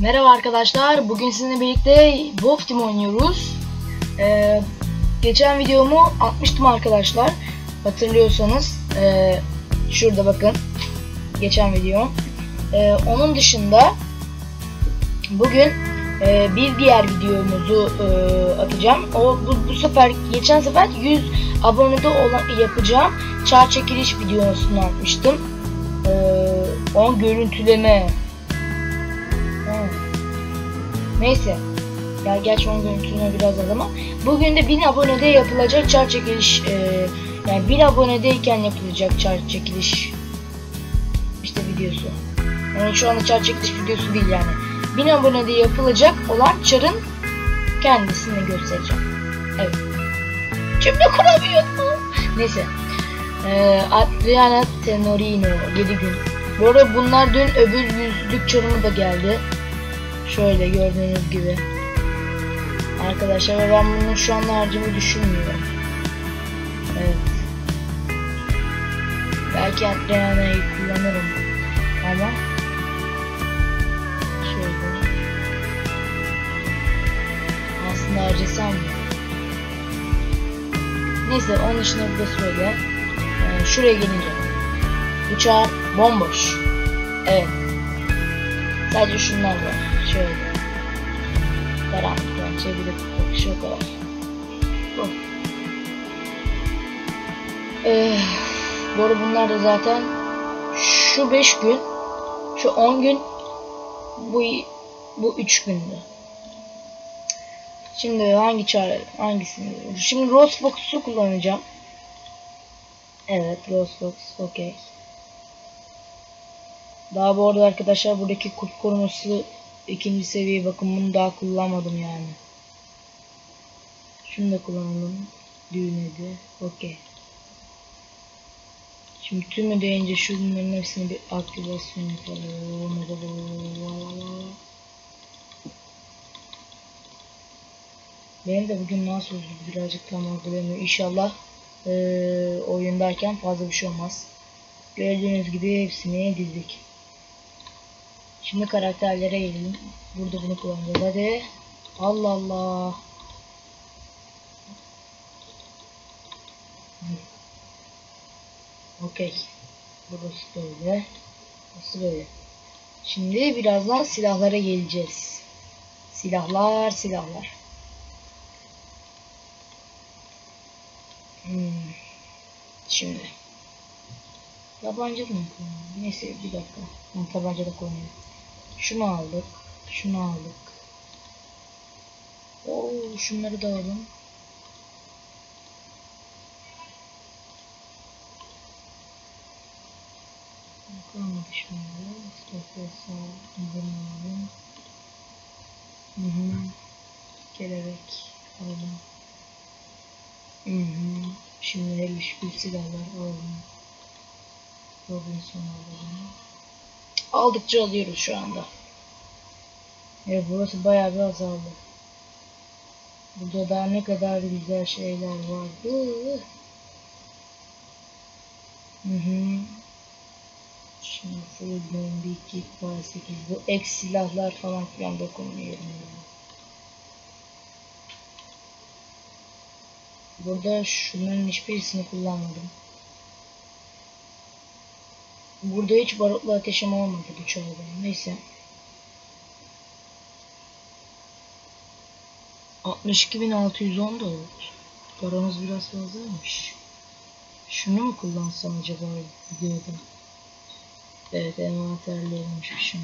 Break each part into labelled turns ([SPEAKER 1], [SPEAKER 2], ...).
[SPEAKER 1] Merhaba arkadaşlar, bugün sizinle birlikte Wolf Team oynuyoruz. Geçen videomu atmıştım arkadaşlar, hatırlıyorsanız. Şurada bakın, geçen video. Onun dışında bugün bir diğer videomuzu atacağım. Bu sefer, geçen sefer 100 abonede yapacağım çağ çekiliş videosunu atmıştım. 10 görüntüleme. Neyse. Ya gerçi 10 görüntüleme biraz az ama bugün de 1000 abonede yapılacak çağ çekiliş, yani 1000 abonedeyken yapılacak çağ çekiliş işte videosu. Yani şu anda çağ çekiliş videosu değil yani. 1000 abonede yapılacak olan çarın kendisini göstereceğim. Evet. Cümle kuramıyordum. Neyse. Adriana Tenorino 7 gün. Bu arada bunlar dün öbür yüzlük çarımı da geldi. Şöyle gördüğünüz gibi. Arkadaşlar ben bunu şu an harcamayı düşünmüyorum. Evet. Belki Adriana'yı kullanırım. Ama şöyle. Aslında harcasam mı? Neyse, onun dışında bir de söyle. Şuraya gelince. Bu çağ bomboş. Evet. Sadece şunlar var. Şöyle. Karanlık bence bir de bakış o kadar. Bu arada bunlar da zaten şu 5 gün, şu 10 gün, bu 3 gündü. Şimdi hangi çare, hangisini? Şimdi Rose Fox'u kullanacağım. Evet, Rose Fox, okey. Daha bu arada arkadaşlar buradaki kurt koruması 2. seviye, bakın bunu daha kullanmadım yani. Şunu da kullanalım. Düğmedi. Okey. Şimdi tümü deyince şunların hepsini bir aktivasyon yapalım. Benim de bugün nasıl oldu birazcık tam algılayamıyor. İnşallah oyundayken fazla bir şey olmaz. Gördüğünüz gibi hepsini dizdik. Şimdi karakterlere gelelim. Burada bunu kullanacağız. Hadi. Allah Allah. Okey. Burası böyle. Burası böyle. Şimdi birazdan silahlara geleceğiz. Silahlar. Şimdi. Tabanca mı kullanalım? Neyse bir dakika. Tabanca da koyalım. Şunu aldık. Oo, şunları da alalım. Kalmadı şunları. Stokla alalım. Kelebek alalım. Şimdi 51 silahlar alalım. Robinson alalım. Aldıkça alıyoruz şu anda. Evet, burası bayağı bir azaldı. Burada daha ne kadar güzel şeyler vardı. Şimdi full bir 2 var 8. Bu ek silahlar falan filan dokunmuyorum. Burada şunların hiçbirisini kullanmadım. Burada hiç barutlu ateşim olmadı bu çağda. Neyse. 62.610 dolar. Paramız biraz fazlaymış. Şunu mu kullansam acaba videoda? Evet, envanterliymiş bir şey.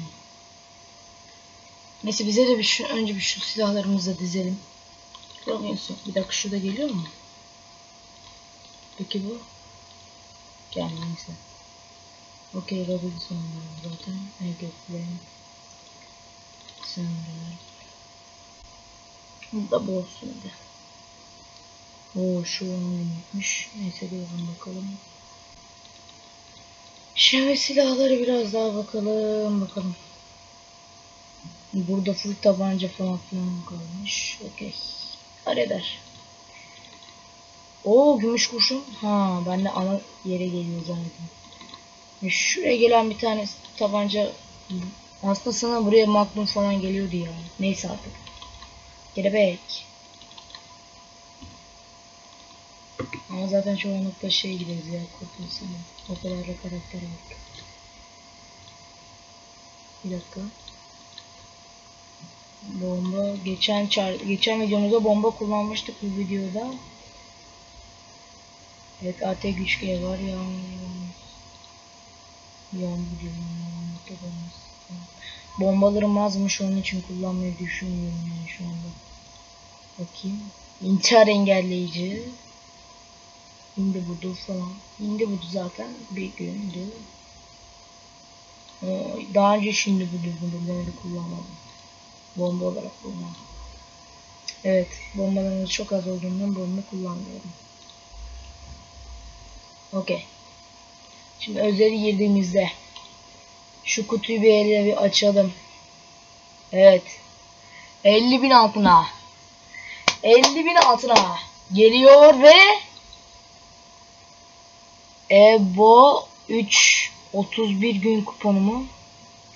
[SPEAKER 1] Neyse, bize de önce bir şu silahlarımızı dizelim. Robinson. Bir dakika, şurada geliyor mu? Peki bu? Gelmeyse. Okey, Robinson zaten. Egeflem. Sender. Bu da bu olsun de. Oo, şu 10 binmiş. Neyse, bir bakalım. Şimdi silahları biraz daha bakalım. Burada full tabanca falan filan kalmış. Okey. Halleder. Oo, gümüş kurşun. Ha, ben de ana yere geliyor zaten. Şuraya gelen bir tane tabanca Aslında sana buraya Magnum falan geliyordu ya. Neyse artık. Kelebek. Ama zaten çoğunlukla şey gideriz ya, kurtulsun. O kadar da karakter var. Bir dakika. Bomba. Geçen videomuzda bomba kullanmıştık bu videoda. Evet, AT güç G var ya. Bombalarım azmış, onun için kullanmayı düşünmüyorum yani şu anda. Bakayım. İntihar engelleyici. Hindi budu falan. Hindi budu zaten bir gündü. Daha önce şimdi buduları kullanmadım. Bomba olarak kullanmadım. Evet, bombalarımız çok az olduğundan bomba kullanmıyorum. Okey. Şimdi özeli girdiğimizde şu kutuyu bir elle bir açalım. Evet. 50.000 altına. 50.000 altına geliyor ve Ebo 3 31 gün kuponu mu?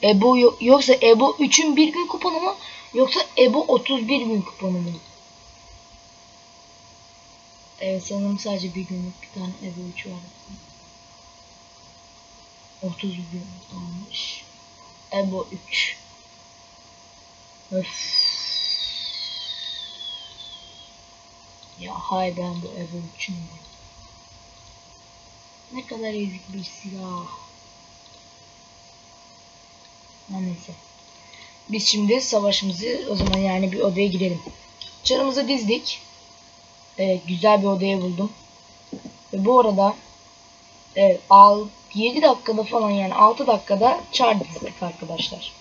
[SPEAKER 1] Ebo yoksa Ebo 3'ün bir gün kuponu mu? Yoksa Ebo 31 gün kuponu mu? Evet, sanırım sadece bir günlük bir tane Ebo 3 var. 30 gün almış. Ebo 3. Öf. Ya hay, ben bu Ebo 3'ün ne kadar ezik bir silah. Neyse. Biz şimdi savaşımızı o zaman yani bir odaya girelim. Çarımızı dizdik. Evet, güzel bir odaya buldum. Ve bu arada 7 dakikada falan, yani 6 dakikada çar dizdik arkadaşlar.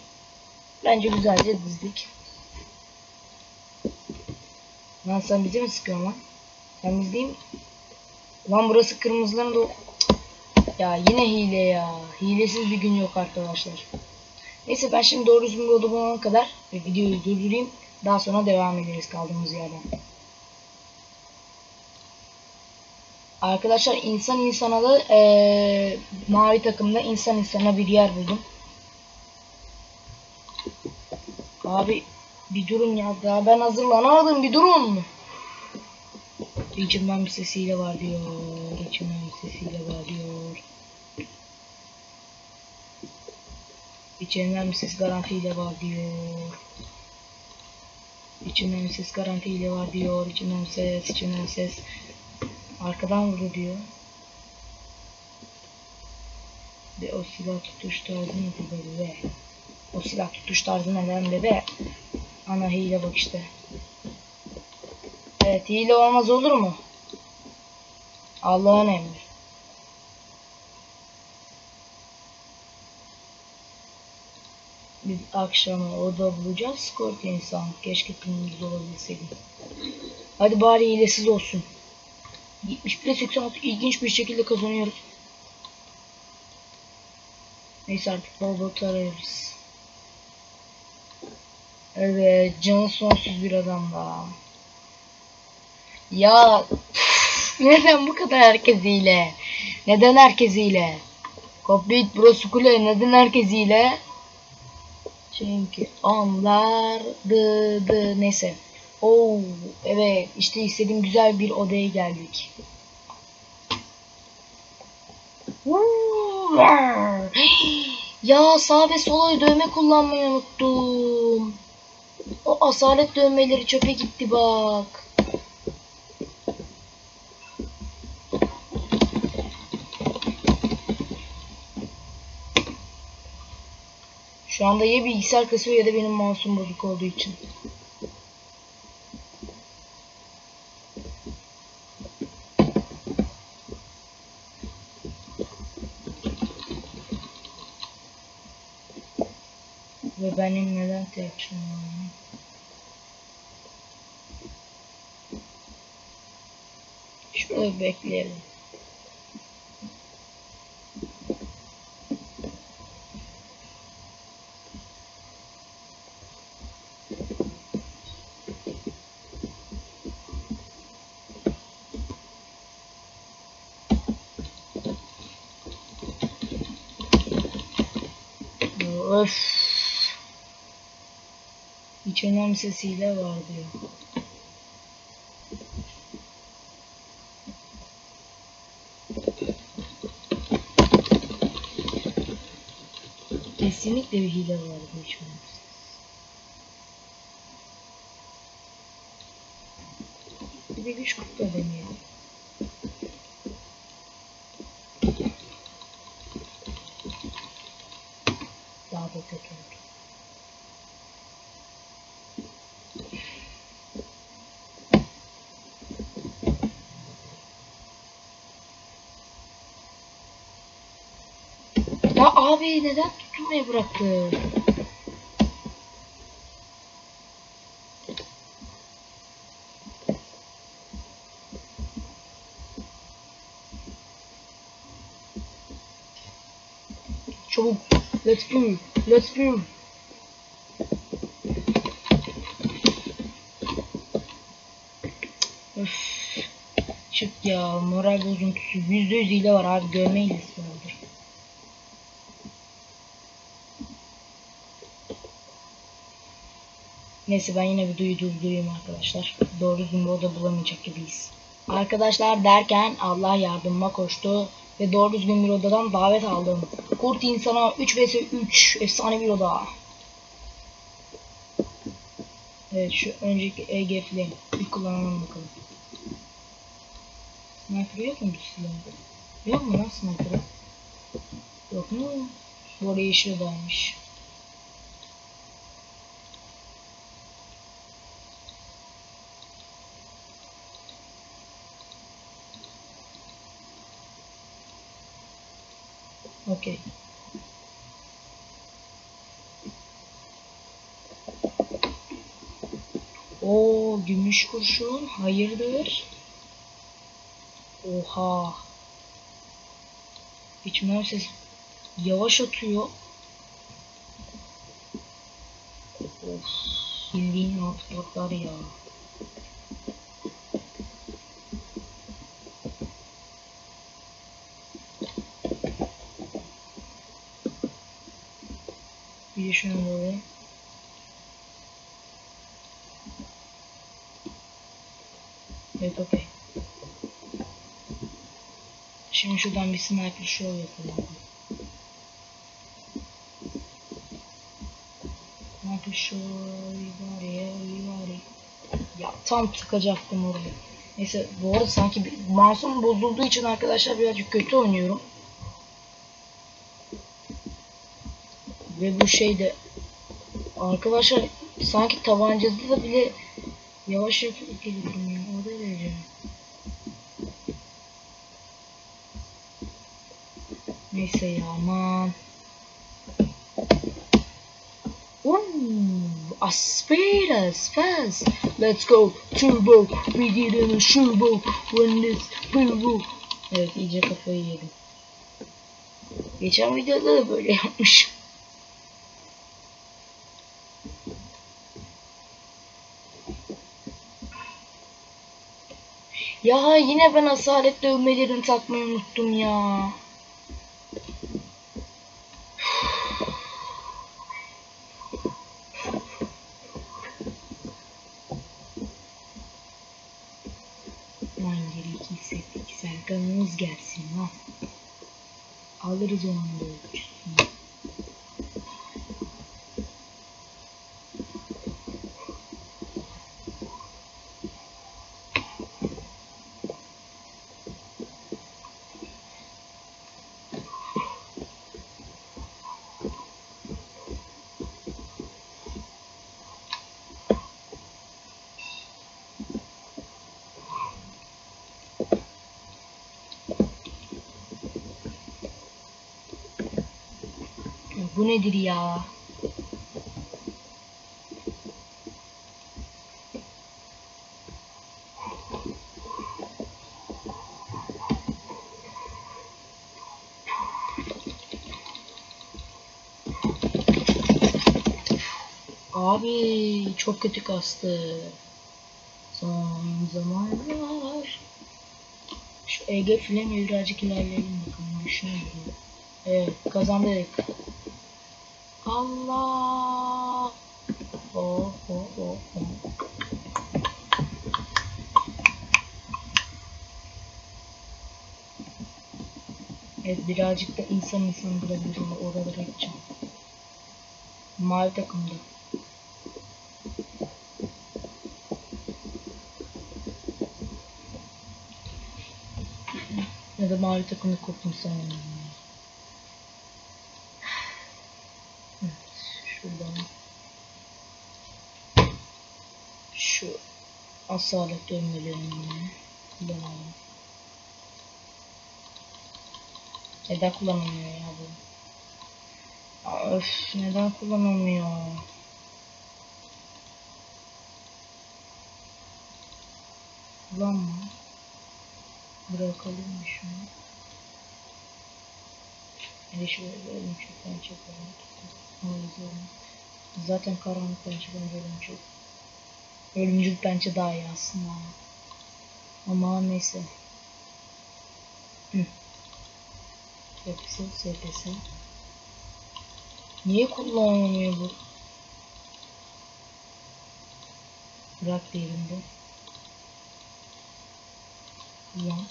[SPEAKER 1] Bence güzelce dizdik. Lan sen bizi mi sıkıyorsun lan? Ben izleyeyim. Lan burası kırmızıların da... Ya yine hile ya. Hilesiz bir gün yok arkadaşlar. Neyse, ben şimdi doğru düzgün bir oda bulana kadar videoyu durdurayım. Daha sonra devam ederiz kaldığımız yerden. Arkadaşlar, insan insana da mavi takımda insan insana bir yer buldum. Abi bir durun ya, daha ben hazırlanamadım, bir durun. İçimden bir sesiyle var diyor. İçimden bir sesiyle var diyor. İçimden bir ses garantiyle var diyor. İçimden bir ses garantiyle var diyor. İçimden bir ses, içimden bir ses. Arkadan vurdu diyor. Ve o silah tutuş tarzı nedir bebe? O silah tutuş tarzı neden bebe? Ana hile bak işte. Evet, hile olmaz olur mu? Allah'ın emri. Biz akşama oda bulacağız. Scorpion insan. Keşke filmimizde olabilseydi. Hadi bari hilesiz olsun. 71-86 ilginç bir şekilde kazanıyoruz. Neyse, artık bol bol ararız. Evet, canı sonsuz bir adam daha. Ya neden bu kadar herkes hile? Neden herkes hile? Complete burası kule, neden herkes hile? Çünkü onlar neyse. Evet, işte istediğim güzel bir odaya geldik. Ya sağ ve sola dövme kullanmayı unuttum. O asalet dövmeleri çöpe gitti bak. Şu anda ya bilgisayar kasıyor ya da benim mouse'um bozuk olduğu için. Ve benim neden tepkim var? Şurada bekleyelim. Öf. Hiç önemli sesiyle var diyor. Kesinlikle bir hile var bu hiç önemli. Bir de güç kutu da deneyelim. Daha da kötü oldu. Ya abi neden tutulmayı bıraktı? Çabuk. Let's go. Let's go. Öf. Çık ya. Moral bozuntusu. %100 hile var abi. Görme hilesi vardır. Neyse ben yine bir duyayım arkadaşlar. Doğru düzgün bir oda bulamayacak gibiyiz. Arkadaşlar derken Allah yardımıma koştu. Ve doğru düzgün bir odadan davet aldım. Kurt insana 3 vs 3 efsane bir oda. Evet şu önceki EGF'li bir kullanalım bakalım. Sniper yok mu bu silahı? Yok mu lan sniper? Yok mu? Bu arada yeşil odaymış. Okey. Oo gümüş kurşun. Hayırdır? Oha. İçimden ses yavaş atıyor. Of. Bildiğin altlıklar ya. Bir de şunu böyle. Evet okey. Şimdi şuradan bir sniper show yapalım. Sniper show var. Ya tam tıkacaktım oraya. Neyse bu arada sanki mouse'um bozulduğu için arkadaşlar birazcık kötü oynuyorum. Ve bu şeyde arkadaşlar sanki tabancada da bile yavaş yapıp geliyorum ya. O da vereceğim. Neyse ya aman. As speed as fast. Let's go turbo. We get in a turbo. When this turbo. Evet iyice kafayı yedim. Geçen videoda da böyle yapmışım. Ya yine ben asalet dövmelerini takmayı unuttum ya. Minderi hissettik. Serkan'ımız gelsin ha. Alırız onun da ölçüsünü. Bu nedir ya? Abi çok kötü kastı. Son zamanlar. Şu Ege filan birazcık ilerleyelim bakalım. Düşünelim. Evet kazandık. Allah. Oh O. Evet, birazcık da insan bulabilirim. Oralara gideceğim. Mavi takımda. Ya da mavi takımda koptum sanırım. Evet, şuradan. Şu asalet dönmelerini kullanalım. Neden kullanılmıyor ya bu? Öf, neden kullanılmıyor? Kullanma. Bırakalım mı şunu? Hele şöyle verelim, çoktan çekelim. Zaten karanlık pençeden verelim çok. Ölümcül pençe daha iyi aslında. Ama neyse. FPS. Niye kullanılmıyor bu? Bırak değerinde. Kullan.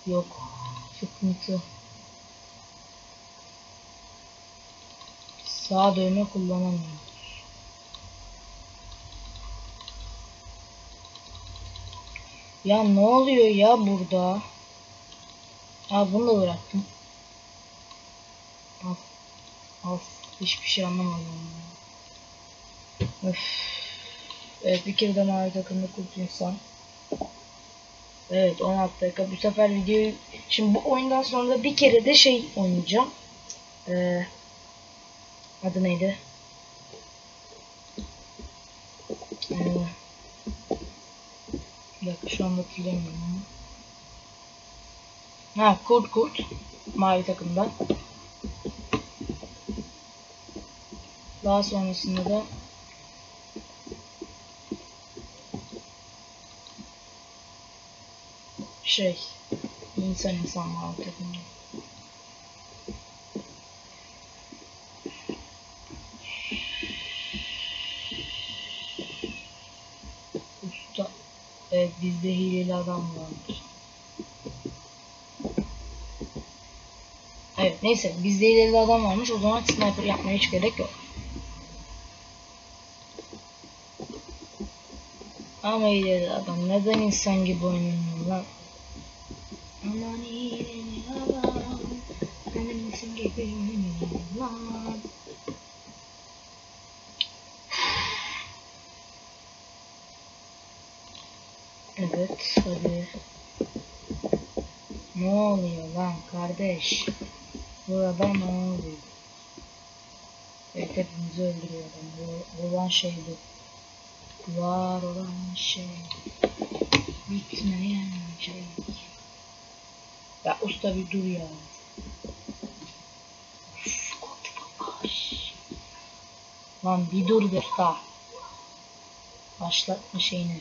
[SPEAKER 1] Yok. Sıkıntı. Sağ dövme kullanamıyorum. Ya ne oluyor ya burada? Bunu da bıraktım. Of. Hiçbir şey anlamadım. Öf. Evet, bir kere de mavi takımda kurtulursam. Evet, 16 dakika. Bu sefer videoyu... Şimdi bu oyundan sonra da bir kere de şey oynayacağım. Adı neydi? Bir dakika, şu anda hatırlamıyorum. Kurt. Mavi takımda. Daha sonrasında da insan mavi takımda. Usta. Evet, bizde hileli adam vardır. Evet, neyse, bizde hileli adam varmış. O zaman sniper yapmaya hiç gerek yok. Ama hileli adam neden insan gibi oynuyor lan? Aman hileli adam neden insan gibi oynuyor lan? Evet, hadi. Ne oluyor lan kardeş? Burada ne oluyor? Evet, hepimizi öldürüyor adam. Bu olan şey bu. Var olan şey. Bitmeyen şey. Ya usta bir dur ya. Lan bir dur usta. Başlatma şeyini.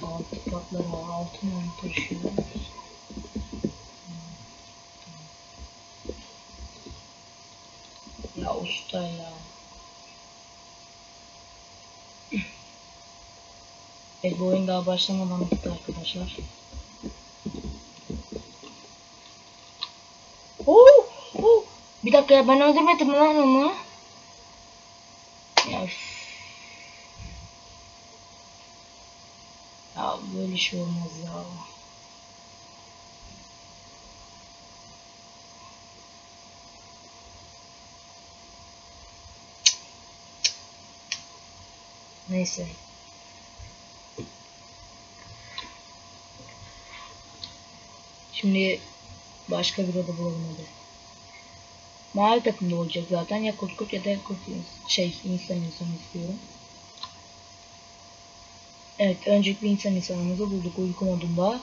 [SPEAKER 1] Altı patlara altın taşıyoruz. Ya usta ya. Bu oyun daha başlamadan bitti arkadaşlar. Bir dakika ya, ben öldürmedim lan onu. Ya böyle şey olmaz ya. Neyse. Şimdi başka bir oda bulalım hadi. Mavi takımda olacak zaten. Ya kurt ya da insan istiyorum. Evet, öncelikle insanımızı bulduk uyku modunda.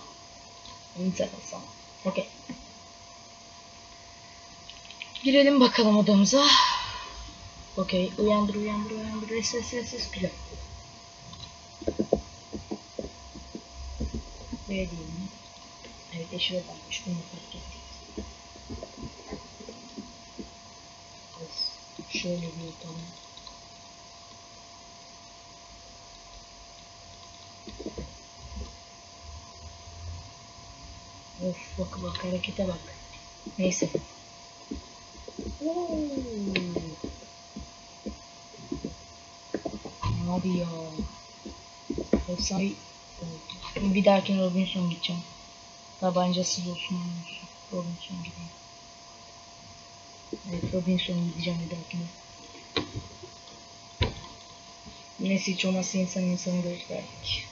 [SPEAKER 1] İnsan. Okey. Girelim bakalım odamıza. Okey, uyandır. Ses güzel. Böyle değil mi? Evet, eşime bakmış. Bunu fark ettik. Şöyle bir yapalım. Of bak harekete bak. Neyse. Abi ya. Efsane oldu. Bir dahakine Robinson gideceğim. Tabancasız olsun. Robinson gideyim. Evet Robinson gideceğim bir dahakine. Neyse hiç olmazsa insanı gösterdik.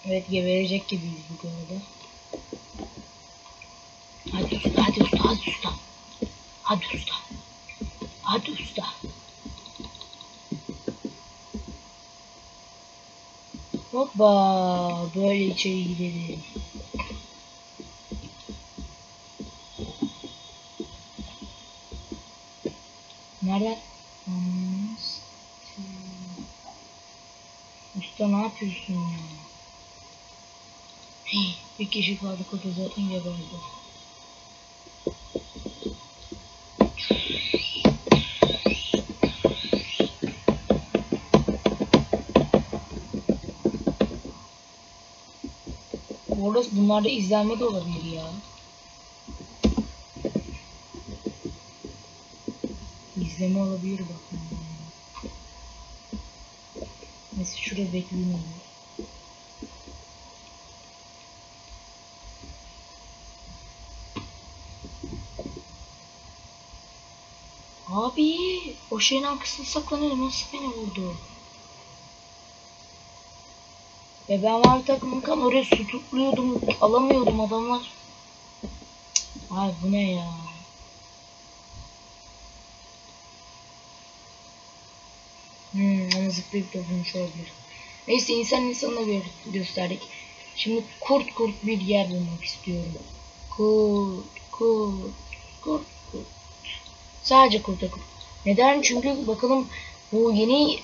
[SPEAKER 1] Evet geberecek gibiyiz bu konuda. Hadi usta, hadi usta, hadi usta. Hadi usta. Hadi usta. Hoppa. Böyle içeri gidelim. Nereden? Usta ne yapıyorsun ya? Hey, bir kişi kaldı kutu zaten geberdi. Orada bunlarda izlenme de olabilir ya. İzleme olabilir bak. Neyse şurada bekleyeyim. Abi o şeyin arkasında saklanıyor. Nasıl beni vurdu? Ve ben mavi takımın oraya su tutluyordum. Alamıyordum adamlar. Ay bu ne ya? Ama zıplayıp da vurmuş olabilir. Neyse insanına gösterdik. Şimdi kurt bir yer bulmak istiyorum. Kurt. Sadece kurt. Neden? Çünkü bakalım bu yeni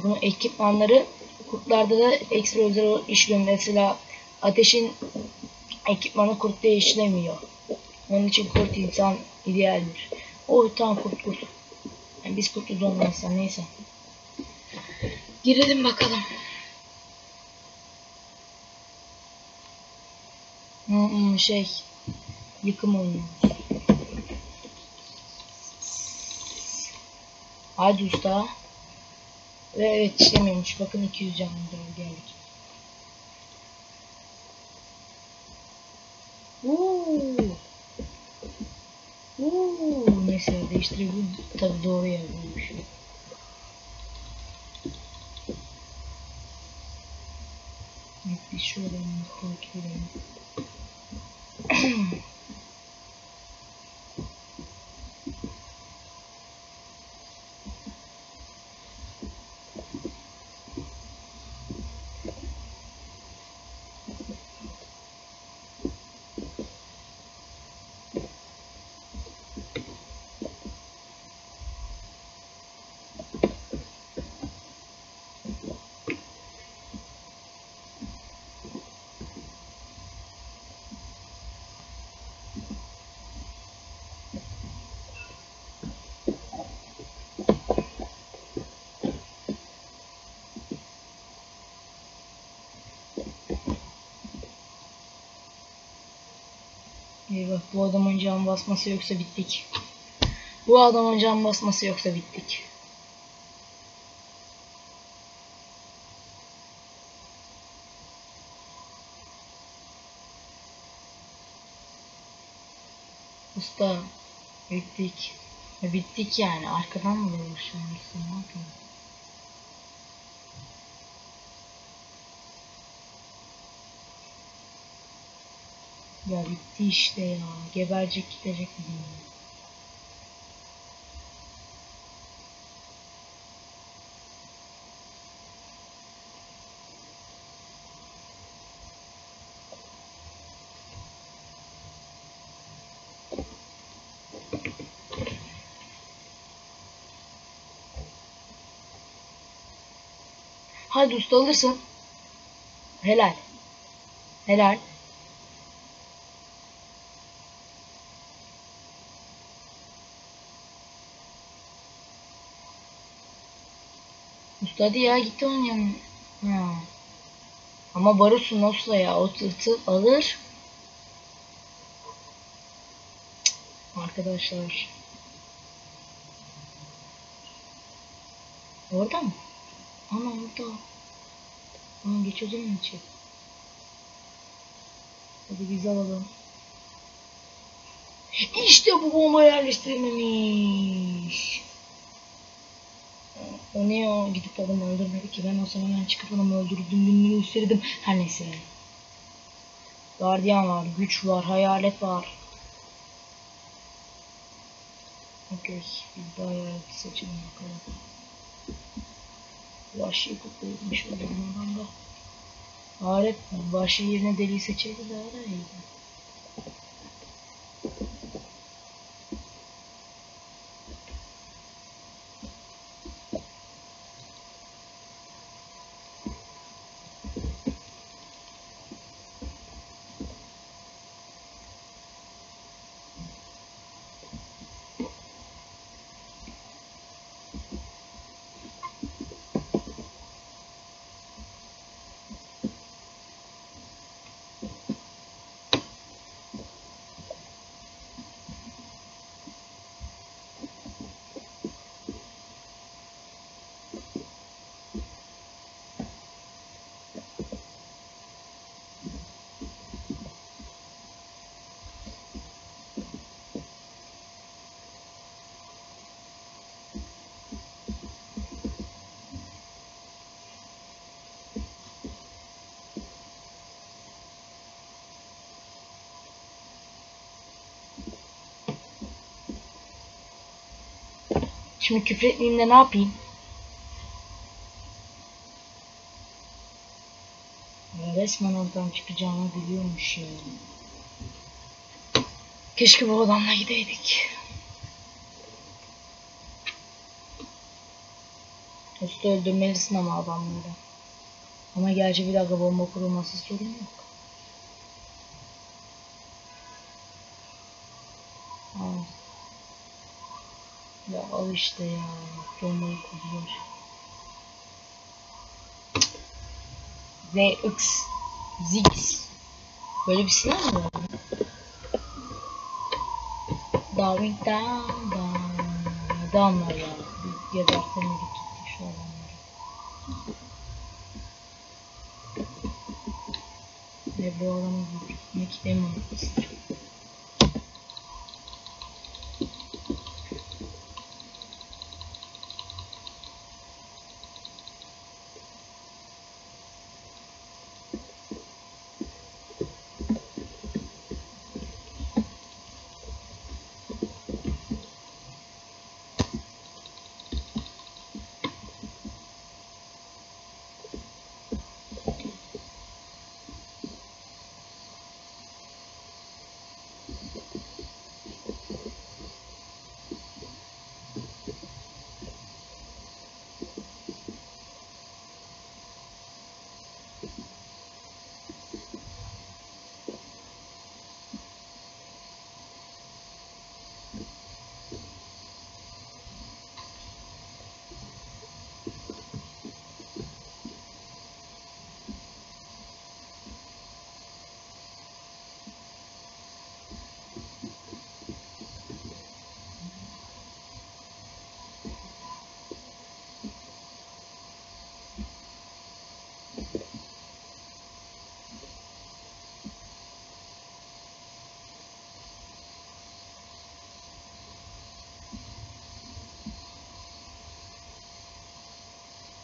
[SPEAKER 1] bunun ekipmanları kurtlarda da ekstra özel işliyor. Mesela ateşin ekipmanı kurtta işlemiyor. Onun için kurt insan idealdir. O tam kurt. Yani biz kurtuz olmazsa neyse. Girelim bakalım. Yıkım oynuyoruz. Hadi usta. Ve evet işlemiyormuş. Bakın 200 canlı geldik. Neyse değiştirebilirim. Tabii doğru yer bulmuş. Evet biz şöyle takip edelim. Eyvah bu adamın can basması yoksa bittik. Bu adamın can basması yoksa bittik. Usta bittik. Bittik yani. Arkadan mı dolaşıyorsun? Ne yapayım? Ya bitti işte ya. Geberecek gidecek mi? Hadi usta alırsın. Helal. Helal. Hadi ya git onun yanına. Ha. Ama Barusu nasıl ya? O tırtı alır. Arkadaşlar. Orada mı? Ana orada. Aa, geçiyordum mu içi? Hadi biz alalım. İşte bu bomba yerleştirilmemiş. O ne o? Gidip adamı öldürmedi ki. Ben o zaman hemen çıkıp adamı öldürdüm. Gününü gösterdim. Her neyse. Gardiyan var. Güç var. Hayalet var. Okey. Bir daha hayalet seçelim bakalım. Vahşi kutlaymış oldum adamda. Hayalet vahşi yerine deliği seçeydi daha da iyiydi. Şimdi küfür etmeyeyim de ne yapayım? Ya resmen oradan çıkacağını biliyormuş ya. Keşke bu adamla gideydik. Usta öldürmelisin ama adamları. Ama gerçi bir dakika bomba kurulması sorun yok. Al. Ya al işte ya. Bombayı kuruyor. ZX Zix. Böyle bir silah mı var? Darwin down down. Adamlar ya. Gebertmeyi gitti şu adamları. Ve bu adamı gitmek emanet.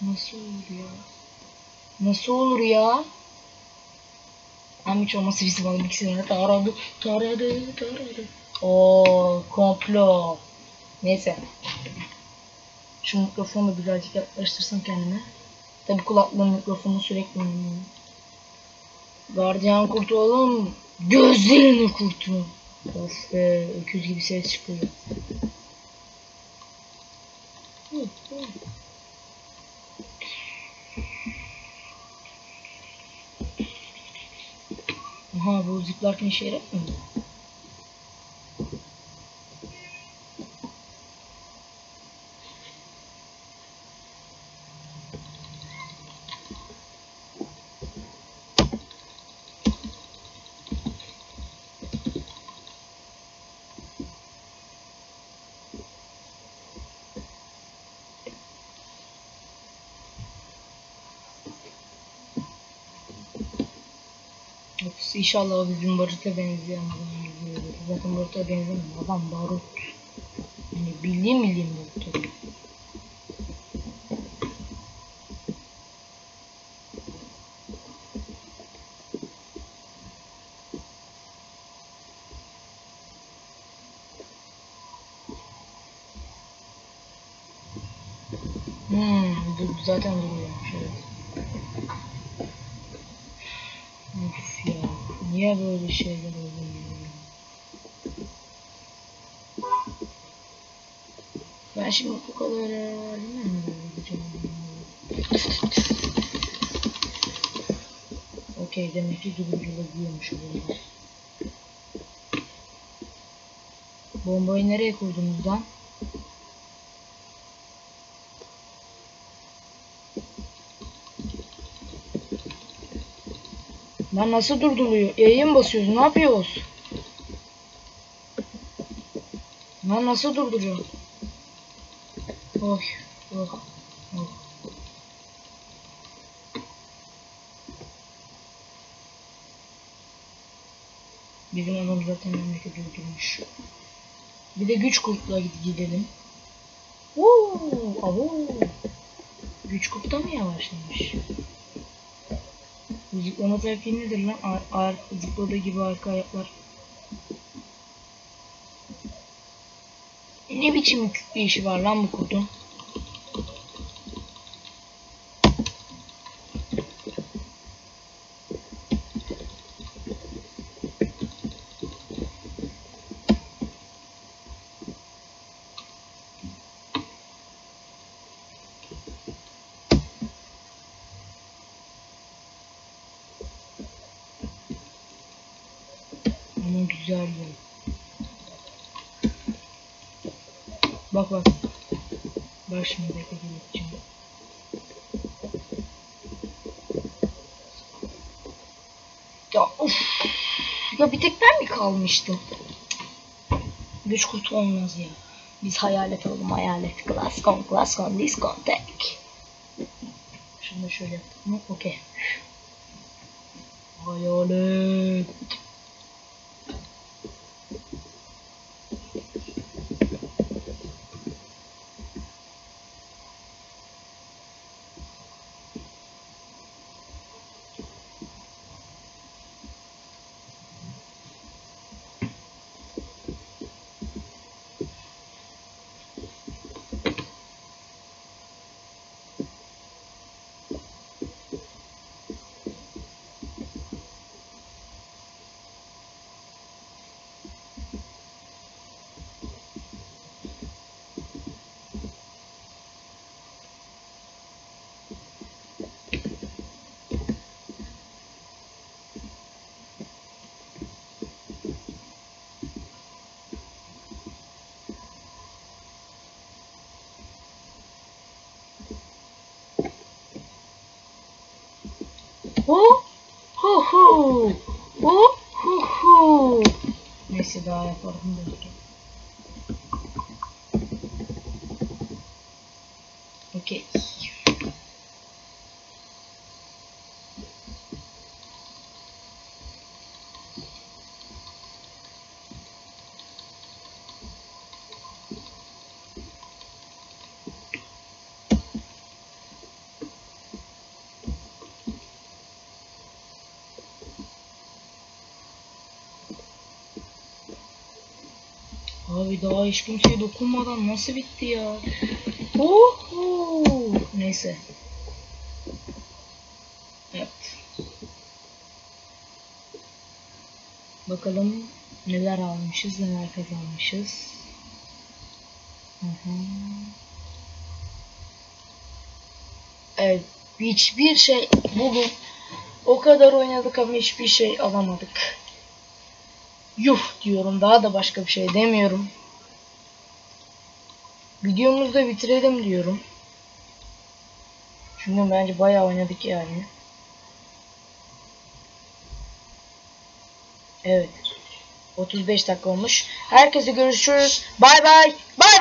[SPEAKER 1] Nasıl olur ya? Nasıl olur ya? Ama hiç olmazsa bizim adam ikisini taradı. Oo, komplo. Neyse. Şu mikrofonu da birazcık yaklaştırsam kendime. Tabi kulaklığın mikrofonu sürekli oynuyor. Gardiyan kurtu oğlum. Gözlerini kurtu. Of be, öküz gibi ses çıkıyor. Aha, bu ziplarken işe yaramıyor mu? Of, inşallah o bizim Barut'a benzeyen adam gibi olur. Zaten Barut'a benzemiyor. Adam Barut. Yani bildiğim Barut tabii. Zaten duruyormuş, evet. Of ya, niye böyle şeyler oluyor ya? Ben şimdi bu kadar halime mi gideceğim? Okey, demek ki durumculuğuymuş burada. Bombayı nereye kurdunuz lan? Lan nasıl durduluyor? E'ye mi basıyoruz? Ne yapıyoruz? Lan nasıl durduruyor? Oy, oh, oh. Bizim adam zaten memleket durdurmuş. Bir de güç kurtla gidelim. Abo. Güç kurtta mı yavaşlamış? Zıplama terfi nedir lan? Zıpladığı gibi arka ayaklar. Ne biçim bir işi var lan bu kurdun? Ama güzel ya. Bak. Bak şimdi bekle. Ya of. Ya bir tek ben mi kalmıştım? Güç kurtu olmaz ya. Biz hayalet olalım, hayalet. Glaskon, diskontek. Şunu da şöyle yaptık mı? Okey. Hayalet. Neyse daha yaparım belki. Okey. Abi daha hiç kimseye dokunmadan nasıl bitti ya? Neyse. Evet. Bakalım neler almışız, neler kazanmışız. Evet, hiçbir şey bugün o kadar oynadık ama hiçbir şey alamadık. Yuh diyorum, daha da başka bir şey demiyorum. Videomuzu da bitirelim diyorum. Çünkü bence bayağı oynadık yani. Evet. 35 dakika olmuş. Herkese görüşürüz. Bay bay. Bay.